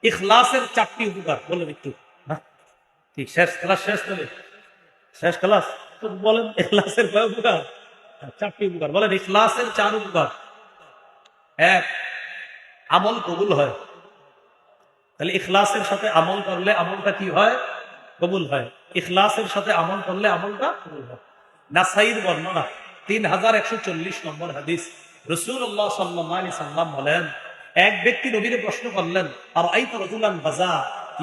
ইখলাসের 4টি উপকার বলেন একটু। ঠিক, শেষ ক্লাস, শেষ ক্লাস তো বলেন ইখলাসের কয় উপকার? 4টি উপকার বলেন। ইখলাসের 4 উপকার। এক, আমল কবুল হয়। তাহলে ইখলাসের সাথে আমল করলে আমলটা কি হয়? কবুল হয়। ইখলাসের সাথে আমল করলে আমলটা কবুল হয়। নাসাইর বর্ণনা 3140 নম্বর হাদিস। রাসূলুল্লাহ সাল্লাল্লাহু আলাইহি সাল্লাম বলেন, এক ব্যক্তি নবীকে প্রশ্ন করলেন, আর আইতা রাজুলান বাজা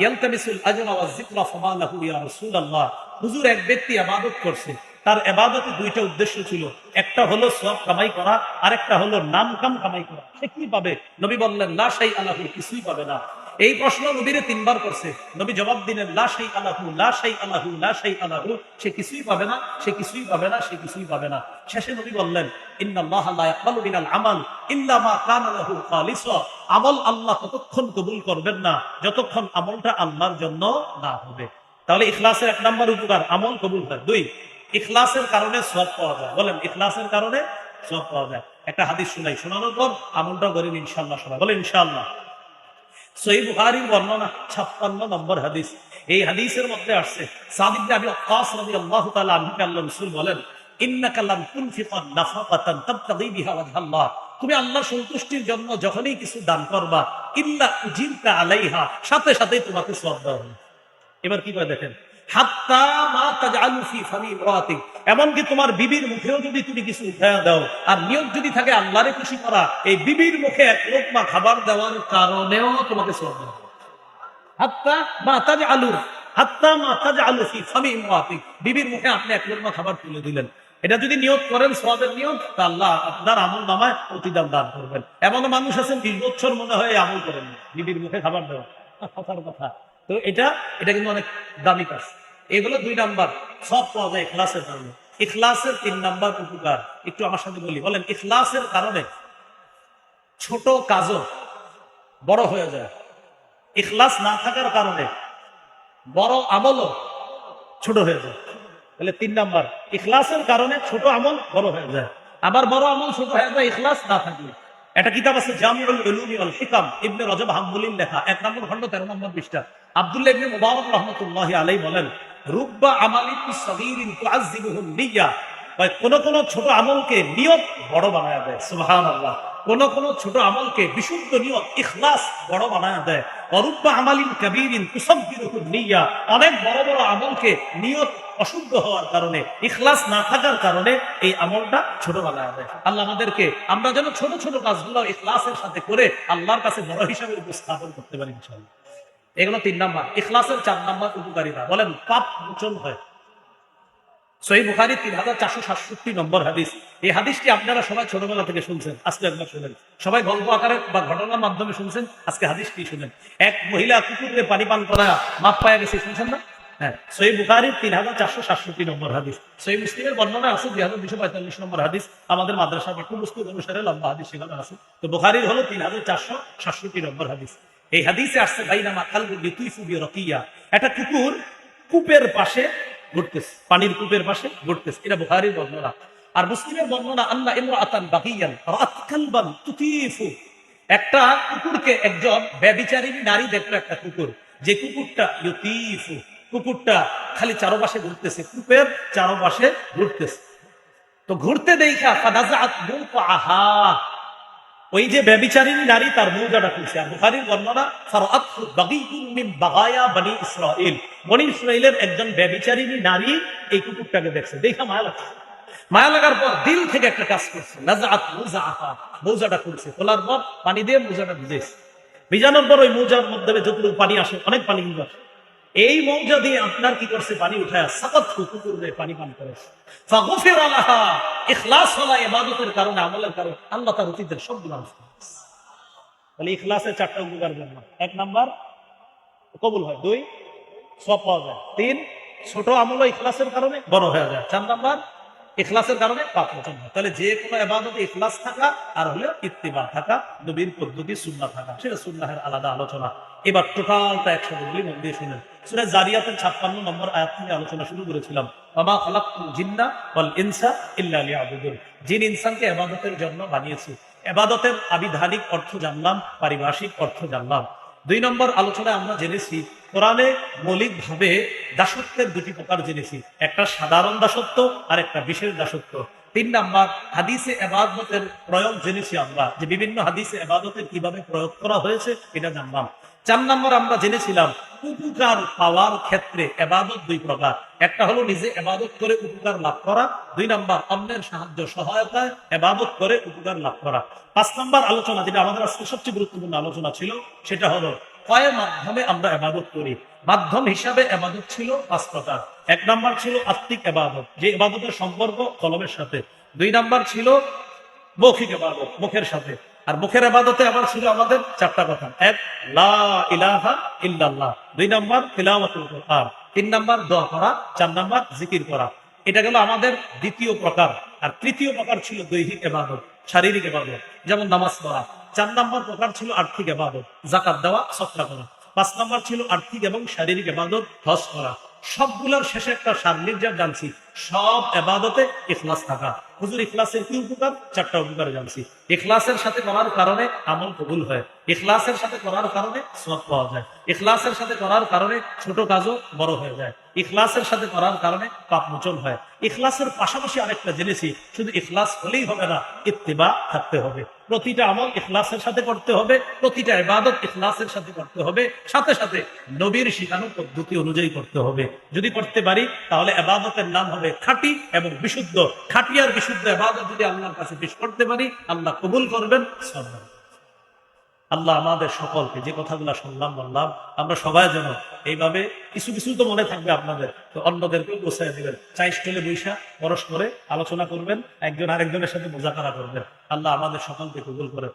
ইয়ালতামিসুল আজরা ওয়াজ যিকরা ফামা লাহু ইয়া রাসূলুল্লাহ। হুজুর, এক ব্যক্তি ইবাদত করছে, তার ইবাদতে 2টা উদ্দেশ্য ছিল। একটা হলো সওয়াব কামাই করা, আর একটা হলো নাম কাম কামাই করা। সে কি পাবে? নবী বললেন, লা শাই আলাহু, কিছুই পাবে না। এই প্রশ্ন নবীরে 3বার করছে। নবী জবাব দিলেন, লা শাই আলাহু, লা শাই আলাহু, লা শাই আলাহু। সে কিছুই পাবে না, সে কিছুই পাবে না, সে কিছুই পাবে না। শেষে নবী বললেন, ইন্নাল্লাহা লা ইয়াকবালু মিনাল আমাল ইল্লা মা কানা লাহু খালিসা। আমল আল্লাহ ততক্ষণ কবুল করবেন না যতক্ষণ আমলটা আল্লাহর জন্য না হবে। তাহলে ইখলাসের 1 নম্বর উপকার, আমল কবুল হয়। 2, ইখলাসের কারণে সওয়াব পাওয়া যায়। বলেন, ইখলাসের কারণে সওয়াব পাওয়া যায়। একটা হাদিস শুনাই, শোনানোর পর আমলটা করেন ইনশাআল্লাহ সবাই। বলেন ইনশাআল্লাহ। সহিহ বুখারীর বর্ণনা 56 নম্বর হাদিস। এই হাদিসের মধ্যে আসছে, সাদ ইবনে আবি ওয়াক্কাস রাদিয়াল্লাহু তাআলা আনহু আল্লাহর রাসূল বলেন, ইন্নাকা লাম তুনফিকা নাফাকাতান তাবতাগী বিহা ওয়াজহাল্লাহ। তুমি আল্লাহর সন্তুষ্টির জন্য যখনই কিছু দান করবা, ইল্লা উজিরতা আলাইহা, সাথে সাথেই তোমাকে সওয়াব দেওয়া হবে। এবার কি করে দেখেন, হাত্তা মা তাজআলু ফি ফামি ইমরাতিক, এমনকি তোমার বিবির মুখেও যদি তুমি কিছু উঠায়া দাও, আর নিয়ত যদি থাকে আল্লাহরে খুশি করা, এই বিবির মুখে 1 লোকমা খাবার দেওয়ার কারণেও তোমাকে সওয়াব দেওয়া হবে। হাত্তা মা তাজআলু, হাত্তা মা তাজআলু ফি ফামি ইমরাতিক, বিবির মুখে আপনি 1 লোকমা খাবার তুলে দিলেন, এটা যদি নিয়ত করেন সওয়াবের নিয়ত, তা আল্লাহ আপনার আমল নামায় প্রতিদান দান করবেন। এমন মানুষ আছেন 20 বছর মনে হয় আমল করেন বিবির মুখে খাবার দেওয়া, কথার কথা। তো এটা কিন্তু অনেক দামি কাজ। এগুলো 2 নাম্বার, সব পাওয়া যায় ইখলাসের কারণে। ইখলাসের 3 নাম্বার উপকার একটু আমার সাথে বলি। বলেন, ইখলাসের কারণে ছোট কাজও বড় হয়ে যায়। ইখলাস না থাকার কারণে বড় আমলও ছোট হয়ে যায়। তাহলে 3 নাম্বার, ইখলাসের কারণে ছোট আমল বড় হয়ে যায়, আবার বড় আমল ছোট হয়ে যায় ইখলাস না থাকলে। একটা কিতাব আছে জামিউল উলুম ওয়াল হিকাম, ইবনে রজব হাম্বলির লেখা, 1 নম্বর খণ্ড 13 নম্বর পৃষ্ঠা। আব্দুল্লাহ ইবনে মুবারক রাহমাতুল্লাহি আলাইহি বলেন, রুব্বা আমালিন সাগীরিন তুআযযিবুহু নিয়্যা, কোন কোন ছোট আমলকে নিয়ত বড় বানায় দেয়। সুবহানাল্লাহ। কোন কোন ছোট আমলকে বিশুদ্ধ নিয়ত ইখলাস বড় বানায় দেয়। রুব্বা আমালিন কাবীরিন তুসাগগিরুহু নিয়্যা, অনেক বড় বড় আমলকে নিয়ত অশুদ্ধ হওয়ার কারণে, ইখলাস না থাকার কারণে এই আমলটা ছোট বানায় দেয়। আল্লাহ আমাদেরকে, আমরা যেন ছোট ছোট কাজগুলো ইখলাসের সাথে করে আল্লাহর কাছে বড় হিসাবে উপস্থাপন করতে পারি ইনশাআল্লাহ। এগুলো 3 নাম্বার। ইখলাসের 4 নাম্বার উপকারিতা, বলেন, পাপ মোচন হয়। সহিহ বুখারী 3467 নম্বর হাদিস। এই হাদিসটি আপনারা সবাই ছোটবেলা থেকে শুনছেন, আজকে একবার শুনেন। সবাই গল্প আকারে বা ঘটনার মাধ্যমে শুনছেন, আজকে হাদিসটি শুনেন। এক মহিলা কুকুরকে পানি পান করা মাপ পায়া গেছে, শুনছেন না? হ্যাঁ, সহিহ বুখারী 3467 নম্বর হাদিস। সহিহ মুসলিমের বর্ণনা আছে 2245 নম্বর হাদিস। আমাদের মাদ্রাসা পাঠ্যপুস্তক অনুসারে লম্বা হাদিস সেখানে আছে। তো বুখারীর হলো 3467 নম্বর হাদিস। এই হাদিসে আসছে, বাইনামা কালবুন ইতুইফু বিরাকিয়া, একটা কুকুর কূপের পাশে ঘুরতেছে, পানির কূপের পাশে ঘুরতেছে। এটা বুখারীর বর্ণনা। আর মুসলিমের বর্ণনা, আন্না ইমরাআতান বাগিয়ান রাআত কালবান তুতিফু, একটা কুকুরকে একজন ব্যভিচারিণী নারী দেখলো, একটা কুকুর, যে কুকুরটা ইউতিফু, কুকুরটা খালি চারপাশে ঘুরতেছে, কূপের চারপাশে ঘুরতেছে। তো ঘুরতে দেখা ফানাজাআত মুতাআহা, ওই যে ব্যভিচারিণী নারী তার মৌজাটা খুলছে। আর বুখারীর বর্ণনা, ফারাআতহু বাগীয়ুন মিন বাগায়া বনি ইসরাঈল, বনি ইসরাঈলের একজন ব্যভিচারিণী নারী এই কুকুরটাকে দেখছে, দেখা মায়া লাগছে। মায়া লাগার পর দিল থেকে একটা কাজ করছে, নাজাআত মুজাআহা, মৌজাটা খুলছে। খোলার পর পানি দিয়ে মৌজাটা ভিজাইছে। ভিজানোর পর ওই মৌজার মধ্যে যতটুকু পানি আসে, অনেক পানি কিন্তু আসে, এই মৌজা দিয়ে আপনার কি করছে, পানি উঠায় সাকাত কুকুর পানি পান করেছে। ফাগফিরা লাহা, ইখলাস ওয়ালা ইবাদতের কারণে, আমলের কারণে আল্লাহ তার অতীতের সব গুনাহ মাফ করে দিয়েছে। তাহলে ইখলাসের 4টা উপকার জানলাম। 1 নাম্বার, কবুল হয়। 2, সওয়াব পাওয়া যায়। 3, ছোট আমল ইখলাসের কারণে বড় হয়ে যায়। 4 নাম্বার, ইখলাসের কারণে পাপ মোচন হয়। তাহলে যে কোনো ইবাদতে ইখলাস থাকা আর হলো ইত্তিবা থাকা, নবীর পদ্ধতি সুন্নাহ থাকা, সেটা সুন্নাহের আলাদা আলোচনা। এবার টোটালটা একসাথে বলি, মন দিয়ে শুনেন। সূরা জারিয়াতের 56 নম্বর আয়াত থেকে আলোচনা শুরু করেছিলাম। ওয়া মা খালাকতুল জিন্না ওয়াল ইনসা ইল্লা লিয়াবুদুন, জিন ইনসানকে ইবাদতের জন্য বানিয়েছি। ইবাদতের আবিধানিক অর্থ জানলাম, পারিভাষিক অর্থ জানলাম। 2 নম্বর আলোচনায় আমরা জেনেছি কোরআনে মৌলিকভাবে দাসত্বের দুটি প্রকার জেনেছি, একটা সাধারণ দাসত্ব আর একটা বিশেষ দাসত্ব। 3 নম্বর হাদিসে ইবাদতের প্রয়োগ জেনেছি আমরা, যে বিভিন্ন হাদিসে ইবাদতের কিভাবে প্রয়োগ করা হয়েছে এটা জানলাম। 4 নম্বর আমরা জেনেছিলাম উপকার পাওয়ার ক্ষেত্রে ইবাদত 2 প্রকার, একটা হলো নিজে ইবাদত করে উপকার লাভ করা, 2 নম্বর অন্যের সাহায্য সহায়তায় ইবাদত করে উপকার লাভ করা। 5 নম্বর আলোচনা, যেটা আমাদের আজকে সবচেয়ে গুরুত্বপূর্ণ আলোচনা ছিল, সেটা হলো কয় মাধ্যমে আমরা ইবাদত করি। মাধ্যম হিসাবে ইবাদত ছিল 5 প্রকার। 1 নম্বর ছিল আত্মিক ইবাদত, যে ইবাদতের সম্পর্ক কলবের সাথে। 2 নম্বর ছিল মৌখিক ইবাদত, মুখের সাথে। আর মুখের ইবাদতে আবার ছিল আমাদের 4টা কথা। 1 লা ইলাহা ইল্লাল্লাহ, 2 নম্বর তিলাওয়াতুল কুরআন, 3 নম্বর দোয়া করা, 4 নম্বর জিকির করা। এটা গেল আমাদের দ্বিতীয় প্রকার। আর তৃতীয় প্রকার ছিল দৈহিক ইবাদত, শারীরিক ইবাদত, যেমন নামাজ পড়া। 4 নম্বর প্রকার ছিল আর্থিক ইবাদত, যাকাত দেওয়া, সদকা করা। 5 নম্বর ছিল আর্থিক এবং শারীরিক ইবাদত, হজ করা। সবগুলোর শেষে একটা সান্নিধ্য জানছি, সব ইবাদতে ইখলাস থাকা। হুজুর ইখলাসের কি উপকার? 4টা উপকার জানছি। ইখলাসের সাথে করার কারণে আমল কবুল হয়, ইখলাসের সাথে করার কারণে সওয়াব পাওয়া যায়, ইখলাসের সাথে করার কারণে ছোট কাজও বড় হয়ে যায়, ইখলাসের সাথে করার কারণে পাপ মোচন হয়। ইখলাসের পাশাপাশি আরেকটা জেনেছি, শুধু ইখলাস হলেই হবে না, ইত্তিবা থাকতে হবে। প্রতিটা আমল ইখলাসের সাথে করতে হবে, প্রতিটা ইবাদত ইখলাসের সাথে করতে হবে, সাথে সাথে নবীর শিখানো পদ্ধতি অনুযায়ী করতে হবে। যদি করতে পারি তাহলে ইবাদতের নাম হবে খাঁটি এবং বিশুদ্ধ। খাঁটি আর বিশুদ্ধ ইবাদত যদি আল্লাহর কাছে পেশ করতে পারি, আল্লাহ কবুল করবেন। আল্লাহ আমাদের সকলকে, যে কথাগুলো শুনলাম বললাম, আমরা সবাই যেন এইভাবে, কিছু কিছু তো মনে থাকবে আপনাদের, তো অন্যদেরকেও গোছায় দিবেন। চাই স্টলে বৈশা পরস্পরে আলোচনা করবেন, একজন আরেকজনের সাথে মোজাকারা করবেন। আল্লাহ আমাদের সকলকে কবুল করেন।